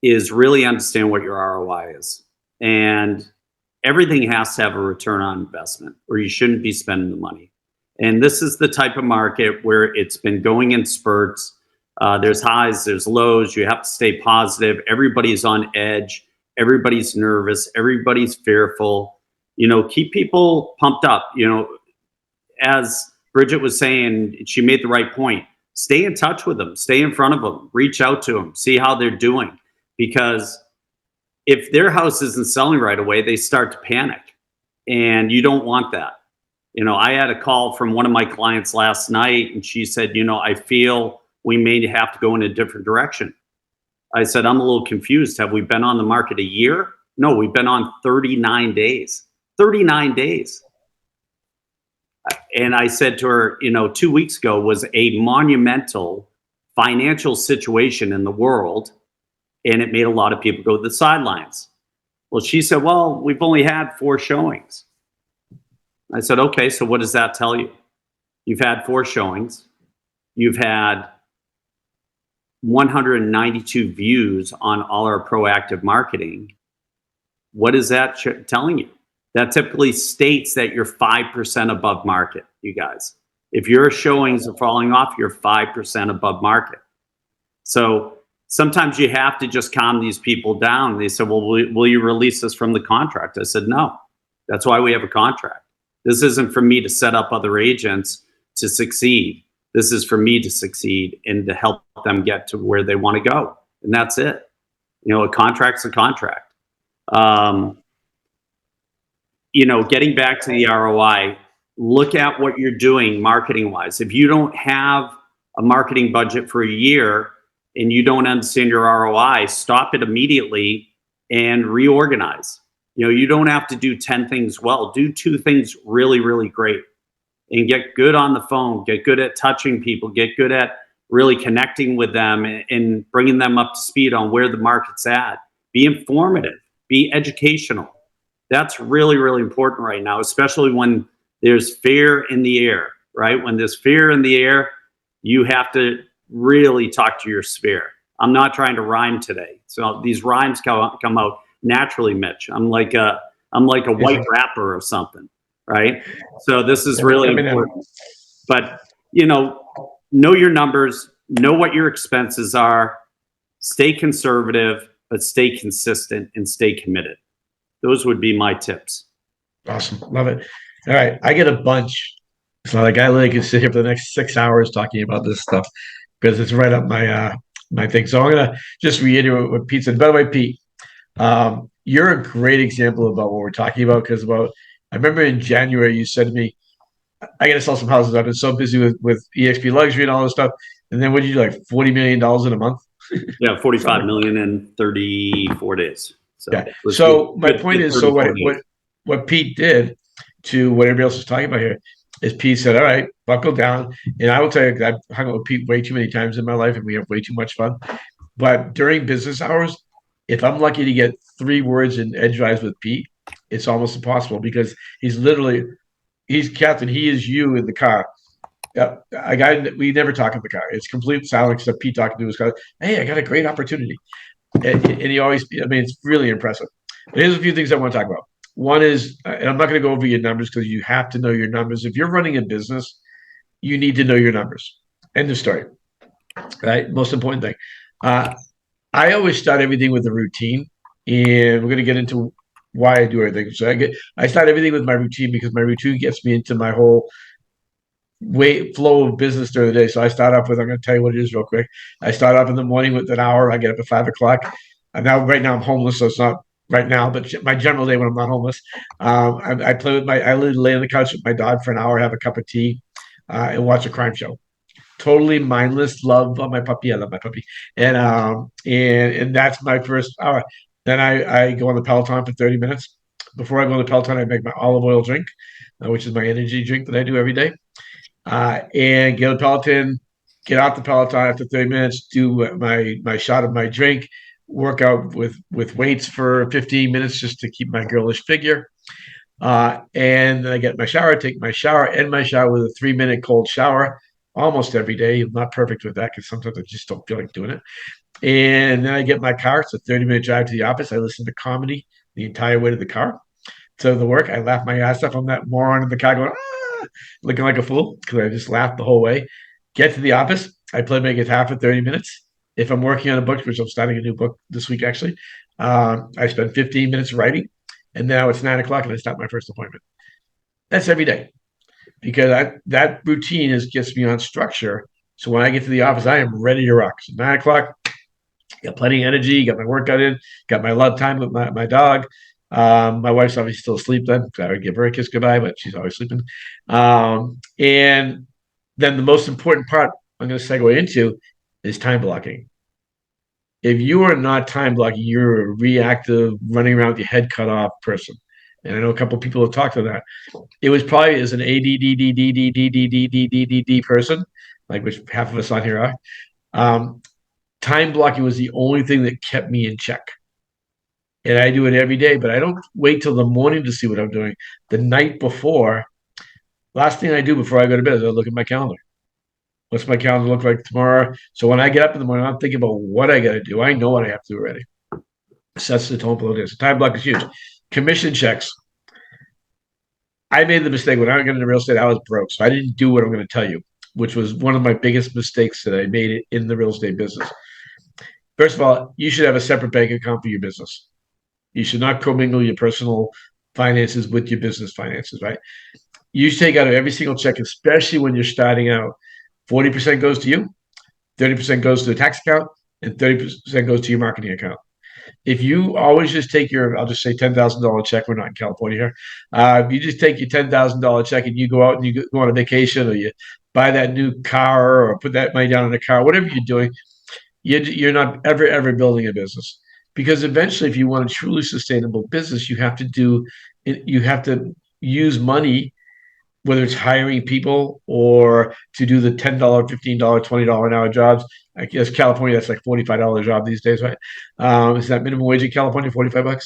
is really understand what your ROI is. And everything has to have a return on investment, or you shouldn't be spending the money. And this is the type of market where it's been going in spurts. There's highs, there's lows. You have to stay positive. Everybody's on edge. Everybody's nervous. Everybody's fearful. You know, keep people pumped up. You know, as Bridget was saying, she made the right point. Stay in touch with them. Stay in front of them. Reach out to them. See how they're doing. Because if their house isn't selling right away, they start to panic. And you don't want that. You know, I had a call from one of my clients last night, and she said, you know, I feel we may have to go in a different direction. I said, I'm a little confused. Have we been on the market a year? No, we've been on 39 days. 39 days. And I said to her, you know, 2 weeks ago was a monumental financial situation in the world, and it made a lot of people go to the sidelines. Well, she said, well, we've only had 4 showings. I said, okay, so what does that tell you? You've had 4 showings. You've had 192 views on all our proactive marketing. What is that telling you? That typically states that you're 5% above market, you guys. If your showings are falling off, you're 5% above market. So sometimes you have to just calm these people down. They said, well, will you release us from the contract? I said, no. That's why we have a contract. This isn't for me to set up other agents to succeed. This is for me to succeed and to help them get to where they want to go. And that's it. You know, a contract's a contract. You know, getting back to the ROI, look at what you're doing marketing wise. If you don't have a marketing budget for a year and you don't understand your ROI, stop it immediately and reorganize. You know, you don't have to do 10 things well. Do 2 things really, really great. And get good on the phone, get good at touching people, get good at really connecting with them and bringing them up to speed on where the market's at. Be informative, be educational. That's really, really important right now, especially when there's fear in the air, right? When there's fear in the air, you have to really talk to your sphere. I'm not trying to rhyme today. So these rhymes come out naturally, Mitch. I'm like a white rapper or something, right? So this is really important. But, know your numbers, know what your expenses are, stay conservative, but stay consistent and stay committed. Those would be my tips. Awesome. Love it. All right. I get a bunch. So like I literally can sit here for the next 6 hours talking about this stuff because it's right up my thing. So I'm gonna just reiterate what Pete said. By the way, Pete, you're a great example about what we're talking about because I remember in January you said to me, I gotta sell some houses. I've been so busy with EXP luxury and all this stuff. And then what did you do, like $40 million in a month? Yeah, 45 million in 34 days. So, yeah. So my point is, so what Pete did to what everybody else is talking about here is Pete said, all right, buckle down. And I will tell you, I've hung out with Pete way too many times in my life and we have way too much fun. But during business hours, if I'm lucky to get 3 words in edgewise with Pete, it's almost impossible because he's Captain. He is you in the car. We never talk in the car. It's complete silence except Pete talking to his car. Hey, I got a great opportunity. And he always, it's really impressive. But here's a few things I want to talk about. One is, and I'm not going to go over your numbers because you have to know your numbers. If you're running a business, you need to know your numbers. End of story. Right? Most important thing. I always start everything with a routine, and we're going to get into why I do everything. So I start everything with my routine because my routine gets me into my whole flow of business during the day. So I start off with, I'm going to tell you what it is real quick. I start off in the morning with an hour. I get up at 5 o'clock. And right now I'm homeless, so it's not right now, but my general day when I'm not homeless, I literally lay on the couch with my dog for an hour, have a cup of tea, and watch a crime show. Totally mindless love on my puppy. I love my puppy. And that's my first hour. Then I go on the Peloton for 30 minutes. Before I go on the Peloton, I make my olive oil drink, which is my energy drink that I do every day. And get on the Peloton, get out the Peloton after 30 minutes, do my shot of my drink, work out with weights for 15 minutes just to keep my girlish figure. And then I get my shower, take my shower, end my shower with a 3-minute cold shower almost every day. I'm not perfect with that because sometimes I just don't feel like doing it. And then I get my car. It's a 30-minute drive to the office. I listen to comedy the entire way to the car. To the work, I laugh my ass off. I'm that moron in the car going, looking like a fool because I just laughed the whole way. Get to the office. I play my guitar for 30 minutes. If I'm working on a book, which I'm starting a new book this week, actually, I spend 15 minutes writing. And now it's 9 o'clock and I start my first appointment. That's every day because that routine gets me on structure. So when I get to the office, I am ready to rock. So 9 o'clock, got plenty of energy, got my workout in, got my love time with my dog. My wife's obviously still asleep then. I would give her a kiss goodbye, but she's always sleeping. And then the most important part I'm going to segue into is time blocking. If you are not time blocking, you're a reactive, running around with your head cut off person. And I know a couple of people have talked about that. It was probably as an ADD person, like which half of us on here are. Time blocking was the only thing that kept me in check. And I do it every day, but I don't wait till the morning to see what I'm doing. The night before, last thing I do before I go to bed is I look at my calendar. What's my calendar look like tomorrow? So when I get up in the morning, I'm thinking about what I got to do. I know what I have to do already. Sets the tone for the day. So time block is huge. Commission checks. I made the mistake when I got into real estate, I was broke. So I didn't do what I'm going to tell you, which was one of my biggest mistakes that I made in the real estate business. First of all, you should have a separate bank account for your business. You should not commingle your personal finances with your business finances, right? You should take out of every single check, especially when you're starting out. 40% goes to you, 30% goes to the tax account, and 30% goes to your marketing account. If you always just take I'll just say $10,000 check, we're not in California here. If you just take your $10,000 check and you go out and you go on a vacation or you buy that new car or put that money down in a car, whatever you're doing, you're not ever building a business. Because eventually, if you want a truly sustainable business, you have to use money, whether it's hiring people or to do the $10, $15, $20 an hour jobs. I guess California, that's like $45 a job these days, right? Is that minimum wage in California, $45?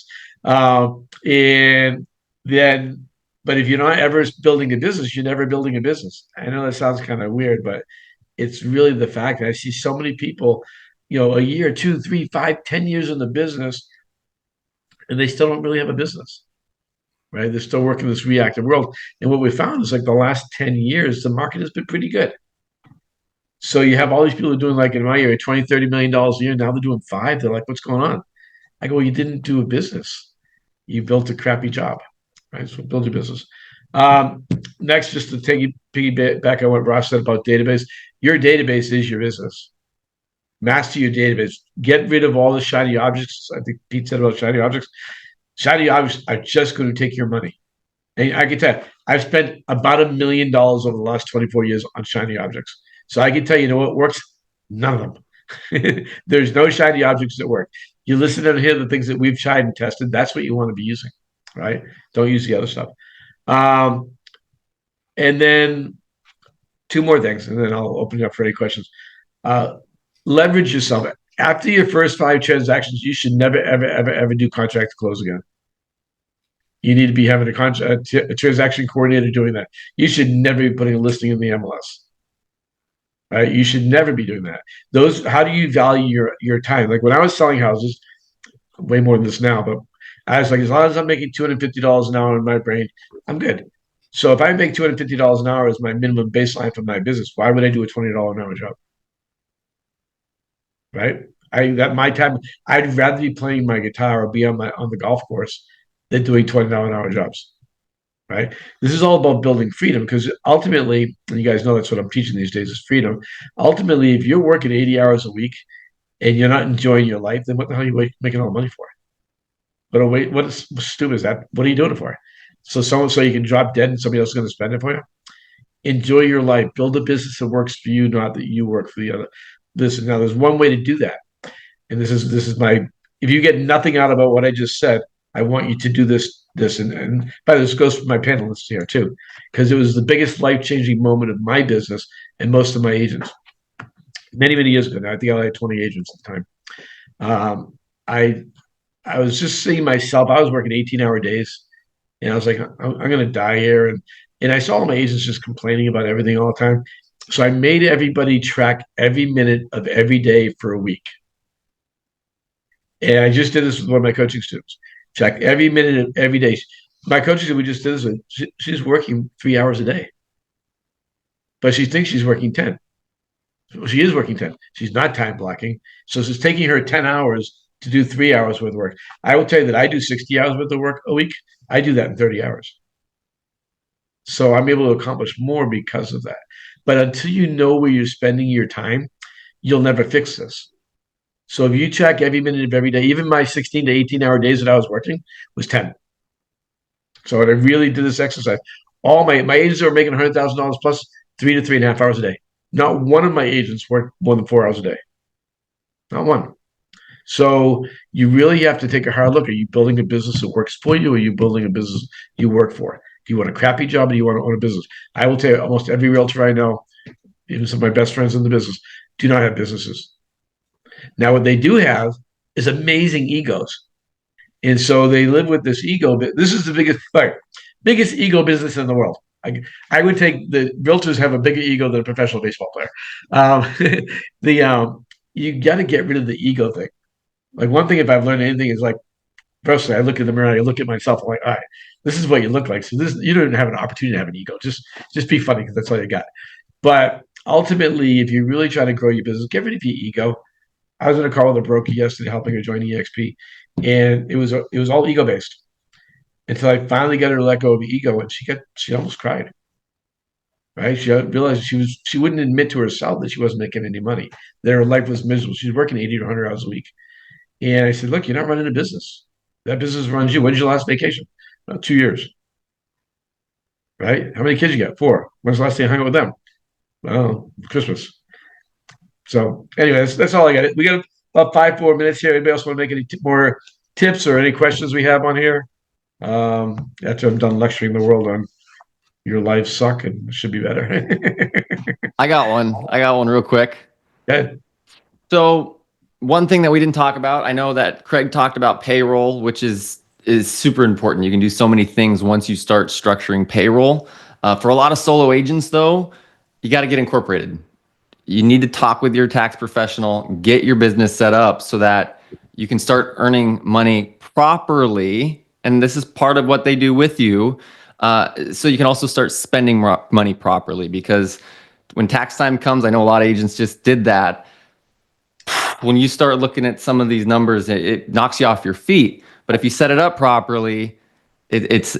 And then, but if you're not ever building a business, you're never building a business. I know that sounds kind of weird, but it's really the fact that I see so many people, a year, 2, 3, 5, 10 years in the business, and they still don't really have a business, right? They're still working in this reactive world. And what we found is like the last 10 years, the market has been pretty good. So you have all these people doing, like in my area, $20, $30 million a year. Now they're doing 5. They're like, what's going on? I go, well, you didn't do a business. You built a crappy job, right? So build your business. Next, just to take you piggyback on what Ross said about database, your database is your business. Master your database. Get rid of all the shiny objects. I think Pete said about shiny objects. Shiny objects are just going to take your money. And I can tell you, I've spent about $1 million over the last 24 years on shiny objects. So I can tell you, what works? None of them. There's no shiny objects that work. You listen and hear the things that we've tried and tested. That's what you want to be using, right? Don't use the other stuff. And then 2 more things, and then I'll open it up for any questions. Leverage yourself. After your first 5 transactions, you should never, ever, ever, ever do contract to close again. You need to be having a transaction coordinator doing that. You should never be putting a listing in the MLS. Right? You should never be doing that. How do you value your time? Like when I was selling houses, way more than this now, but I was like, as long as I'm making $250 an hour in my brain, I'm good. So if I make $250 an hour as my minimum baseline for my business, why would I do a $20 an hour job? Right? My time, I'd rather be playing my guitar or be on the golf course than doing $20 an hour jobs. Right? This is all about building freedom, because ultimately, and you guys know that's what I'm teaching these days, is freedom. Ultimately, if you're working 80 hours a week and you're not enjoying your life, then what the hell are you making all the money for? What stupid is that? What are you doing it for? So you can drop dead and somebody else is going to spend it for you? Enjoy your life. Build a business that works for you, not that you work for the other. Now there's one way to do that. And this is if you get nothing out about what I just said, I want you to do this, and by this goes for my panelists here too, because it was the biggest life-changing moment of my business and most of my agents. Many, many years ago now, I think I had 20 agents at the time. I was just seeing myself, I was working 18-hour days, and I was like, I'm going to die here. And I saw all my agents just complaining about everything all the time. So I made everybody track every minute of every day for a week. And I just did this with one of my coaching students. Check every minute of every day. My coaches that we just did this with, she's working 3 hours a day. But she thinks she's working 10. Well, she is working 10. She's not time blocking. So it's taking her 10 hours to do 3 hours worth of work. I will tell you that I do 60 hours worth of work a week. I do that in 30 hours. So I'm able to accomplish more because of that. But until you know where you're spending your time, you'll never fix this. So if you check every minute of every day, even my 16 to 18-hour days that I was working was 10. So I really did this exercise. All my agents are making $100,000 plus 3 to 3.5 hours a day. Not one of my agents worked more than 4 hours a day. Not one. So you really have to take a hard look. Are you building a business that works for you, or are you building a business you work for? Do you want a crappy job, or do you want to own a business? I will tell you, almost every realtor I know, even some of my best friends in the business, do not have businesses. Now, what they do have is amazing egos. And so they live with this ego. This is the biggest ego business in the world. I would take the realtors have a bigger ego than a professional baseball player. You got to get rid of the ego thing. Like, one thing, if I've learned anything, is like, personally, I look in the mirror, I look at myself, I'm like, all right, this is what you look like. So you don't have an opportunity to have an ego. Just be funny, because that's all you got. But ultimately, if you really try to grow your business, get rid of your ego. I was on a call with a broker yesterday, helping her join EXP, and it was all ego based until I finally got her to let go of the ego, and she almost cried. Right? She realized she wouldn't admit to herself that she wasn't making any money, that her life was miserable. She's working 80 to 100 hours a week, and I said, "Look, you're not running a business. That business runs you. When's your last vacation? 2 years. Right? How many kids you got? 4. When's the last time you hung out with them? Well, Christmas." So anyway, that's all I got. We got about 5 more minutes here. Anybody else want to make any more tips or any questions we have on here? After I'm done lecturing the world on your lives suck and it should be better. I got one real quick. Good. So one thing that we didn't talk about, I know that Craig talked about payroll, which is super important. You can do so many things once you start structuring payroll. For a lot of solo agents, though, you got to get incorporated. you need to talk with your tax professional, get your business set up so that you can start earning money properly. And this is part of what they do with you. So you can also start spending money properly, because when tax time comes, I know a lot of agents just did that. When you start looking at some of these numbers, it knocks you off your feet. But if you set it up properly, it's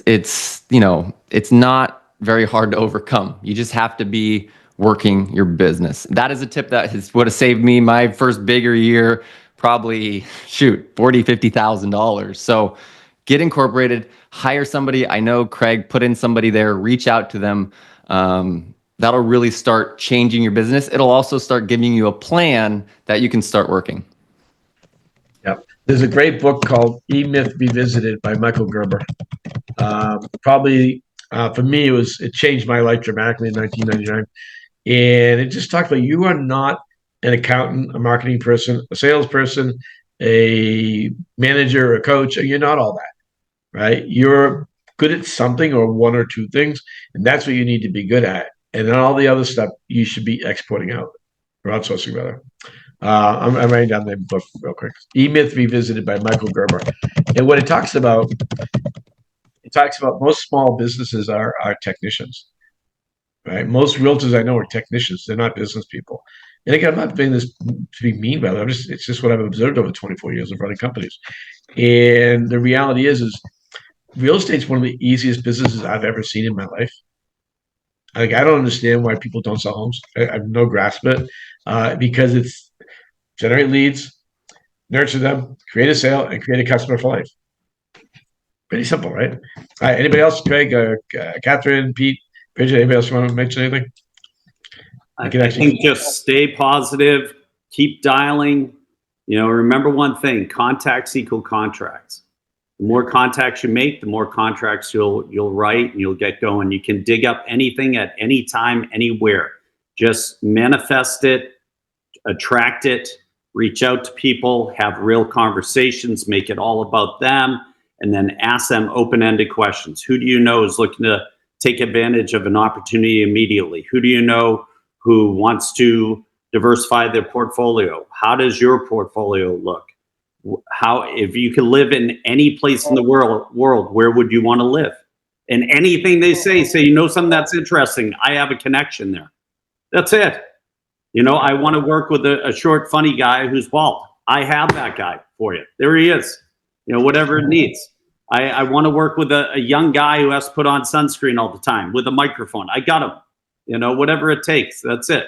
not very hard to overcome. You just have to be working your business. That is a tip that would have saved me my first bigger year, probably $40,000-$50,000. So get incorporated, hire somebody. I know Craig put in somebody there, reach out to them. That'll really start changing your business. It'll also start giving you a plan that you can start working. Yep. There's a great book called E-Myth Revisited by Michael Gerber. Probably for me, it changed my life dramatically in 1999. And it just talked about, you are not an accountant, a marketing person, a salesperson, a manager, a coach. You're not all that, right? You're good at something or one or two things, and that's what you need to be good at. And then all the other stuff you should be exporting out, or outsourcing rather. I'm writing down the book real quick. E-Myth Revisited by Michael Gerber. And what it talks about most small businesses are technicians, right? Most realtors I know are technicians. They're not business people. And again, I'm not saying this to be mean by them. It's just what I've observed over 24 years of running companies. And the reality is real estate's one of the easiest businesses I've ever seen in my life. I don't understand why people don't sell homes. I have no grasp of it, because it's generate leads, nurture them, create a sale, and create a customer for life. Pretty simple, right? Anybody else? Craig, Catherine, Pete, Bridget, anybody else want to mention anything? I think just stay positive, keep dialing. Remember one thing: contacts equal contracts. The more contacts you make, the more contracts you'll write, and you'll get going. You can dig up anything at any time, anywhere. Just manifest it, attract it, reach out to people, have real conversations, make it all about them, and then ask them open-ended questions. Who do you know is looking to take advantage of an opportunity immediately? Who do you know who wants to diversify their portfolio? How does your portfolio look? If you could live in any place in the world, where would you want to live? And anything they say, something that's interesting. I have a connection there. That's it. I want to work with a short, funny guy who's bald. I have that guy for you. There he is. Whatever it needs. I want to work with a young guy who has to put on sunscreen all the time with a microphone. I got him. Whatever it takes. That's it.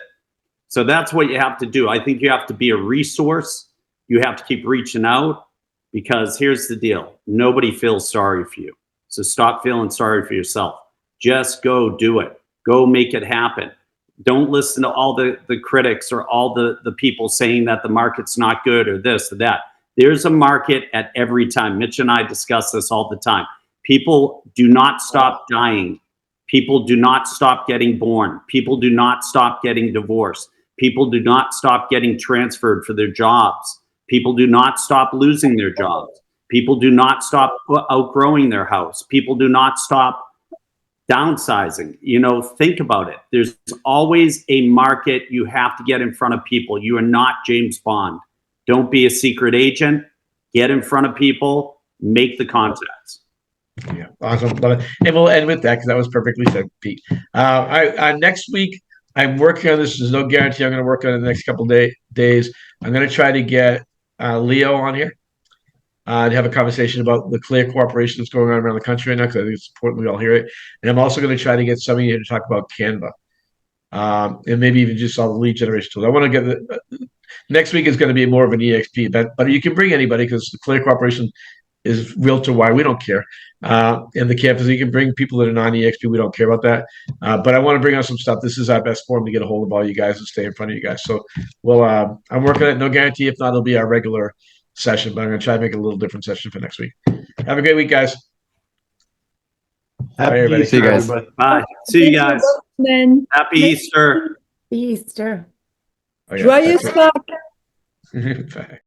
So that's what you have to do. I think you have to be a resource. You have to keep reaching out, because here's the deal. Nobody feels sorry for you. So stop feeling sorry for yourself. Just go do it. Go make it happen. Don't listen to all the critics or all the people saying that the market's not good or this or that. There's a market at every time. Mitch and I discuss this all the time. People do not stop dying. People do not stop getting born. People do not stop getting divorced. People do not stop getting transferred for their jobs. People do not stop losing their jobs. People do not stop outgrowing their house. People do not stop downsizing. Think about it. There's always a market. You have to get in front of people. You are not James Bond. Don't be a secret agent. Get in front of people. Make the contacts. Yeah, awesome. Love it. And we'll end with that, because that was perfectly said, Pete. Next week, I'm working on this. There's no guarantee I'm going to work on it in the next couple of days. I'm going to try to get Leo on here to have a conversation about the Clear cooperation that's going on around the country right now, because I think it's important we all hear it. And I'm also going to try to get somebody here to talk about Canva, and maybe even just all the lead generation tools. I want to get next week is going to be more of an EXP event, but you can bring anybody, because the Clear cooperation is realtor wide. We don't care. And the campus, you can bring people that are non-EXP. We don't care about that. But I want to bring on some stuff. This is our best forum to get a hold of all you guys and stay in front of you guys. So, I'm working on it. No guarantee. If not, it'll be our regular session, but I'm going to try to make it a little different session for next week. Have a great week, guys. Happy everybody. Easter, See you guys. everybody. Bye. See you guys. Then Happy Easter. Easter. Oh, yeah. joyeux Pâques. Bye.